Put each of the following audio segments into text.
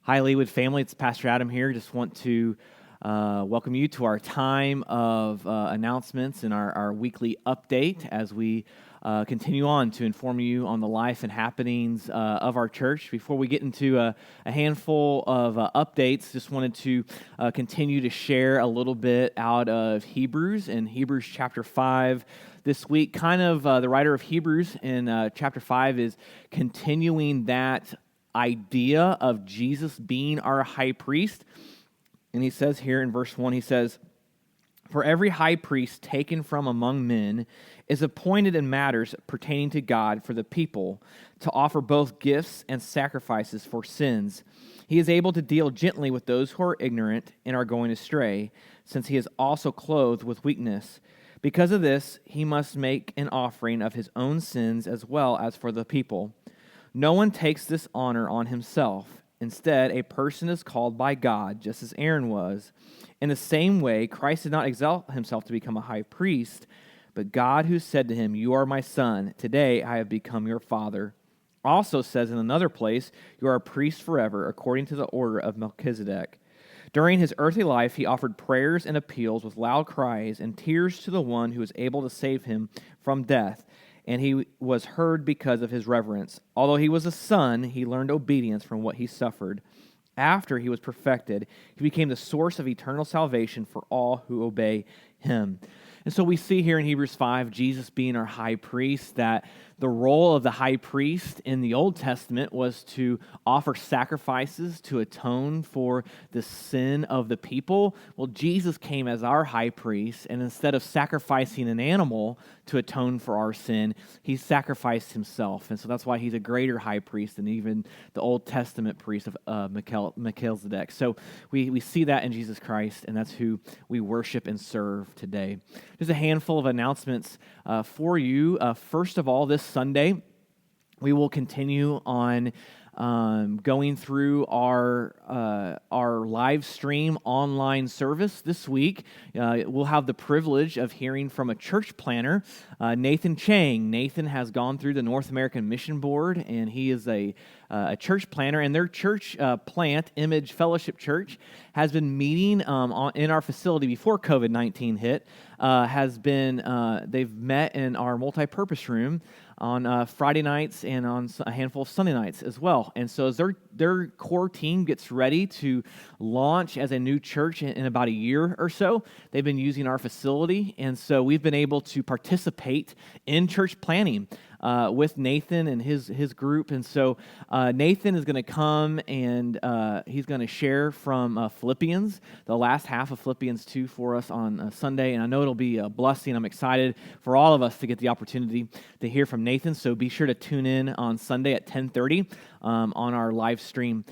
Hi, Leawood family. It's Pastor Adam here. Just want to welcome you to our time of announcements and our weekly update as we continue on to inform you on the life and happenings of our church. Before we get into a handful of updates, just wanted to continue to share a little bit out of Hebrews in Hebrews chapter 5. This week, the writer of Hebrews in chapter 5 is continuing that idea of Jesus being our high priest. And he says here in verse 1, he says, "For every high priest taken from among men is appointed in matters pertaining to God for the people, to offer both gifts and sacrifices for sins. He is able to deal gently with those who are ignorant and are going astray, since he is also clothed with weakness. Because of this, he must make an offering of his own sins as well as for the people. No one takes this honor on himself. Instead, a person is called by God, just as Aaron was. In the same way, Christ did not exalt himself to become a high priest, but God who said to him, 'You are my son, today I have become your father,' also says in another place, 'You are a priest forever, according to the order of Melchizedek.' During his earthly life, he offered prayers and appeals with loud cries and tears to the one who was able to save him from death, and he was heard because of his reverence. Although he was a son, he learned obedience from what he suffered. After he was perfected, he became the source of eternal salvation for all who obey him." And so we see here in Hebrews 5, Jesus being our high priest, that the role of the high priest in the Old Testament was to offer sacrifices to atone for the sin of the people. Well, Jesus came as our high priest, and instead of sacrificing an animal to atone for our sin, he sacrificed himself. And so that's why he's a greater high priest than even the Old Testament priest of Melchizedek. So we see that in Jesus Christ, and that's who we worship and serve today. Just a handful of announcements for you. First of all, this Sunday, we will continue on going through our live stream online service this week. We'll have the privilege of hearing from a church planner, Nathan Chang. Nathan has gone through the North American Mission Board, and he is a church planner, and their church plant, Image Fellowship Church, has been meeting in our facility before COVID-19 hit. They've met in our multi-purpose room on Friday nights and on a handful of Sunday nights as well. And so as their core team gets ready to launch as a new church in about a year or so, they've been using our facility. And so we've been able to participate in church planning with Nathan and his group. And so Nathan is going to come and he's going to share from Philippians, the last half of Philippians 2 for us on Sunday. And I know it'll be a blessing. I'm excited for all of us to get the opportunity to hear from Nathan. So be sure to tune in on Sunday at 10:30 on our live stream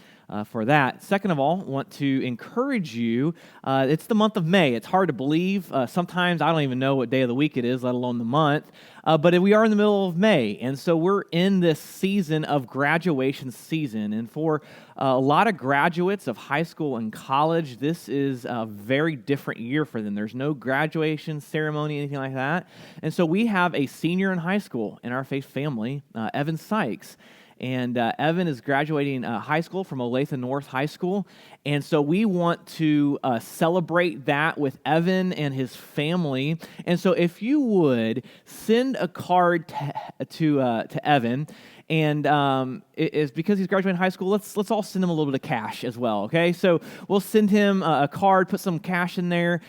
for that. Second of all, I want to encourage you. It's the month of May. It's hard to believe. Sometimes I don't even know what day of the week it is, let alone the month. But we are in the middle of May, and so we're in this season of graduation season. And for a lot of graduates of high school and college, this is a very different year for them. There's no graduation ceremony, anything like that. And so we have a senior in high school in our faith family, Evan Sykes. And Evan is graduating high school from Olathe North High School. And so we want to celebrate that with Evan and his family. And so if you would, send a card to Evan. And it is because he's graduating high school, let's all send him a little bit of cash as well, okay? So we'll send him a card, put some cash in there,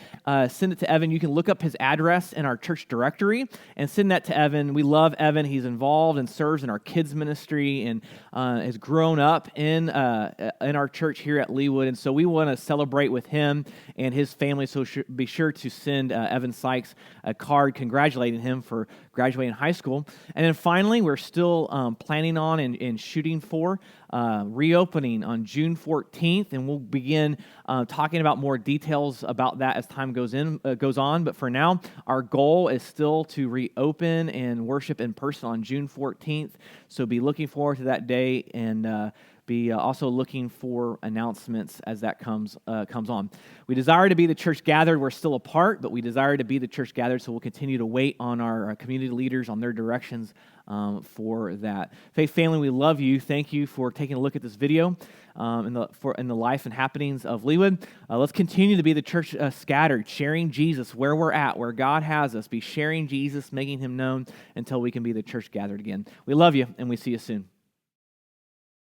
send it to Evan. You can look up his address in our church directory and send that to Evan. We love Evan. He's involved and serves in our kids ministry and has grown up in our church here at Leawood. And so we want to celebrate with him and his family. So be sure to send Evan Sykes a card congratulating him for graduating high school. And then finally, we're still planning on and shooting for reopening on June 14th, and we'll begin talking about more details about that as time goes on. But for now, our goal is still to reopen and worship in person on June 14th. So be looking forward to that day and be also looking for announcements as that comes on. We desire to be the church gathered. We're still apart, but we desire to be the church gathered, so we'll continue to wait on our community leaders, on their directions for that. Faith family, we love you. Thank you for taking a look at this video in the life and happenings of Leawood. Let's continue to be the church scattered, sharing Jesus where we're at, where God has us. Be sharing Jesus, making him known until we can be the church gathered again. We love you, and we see you soon.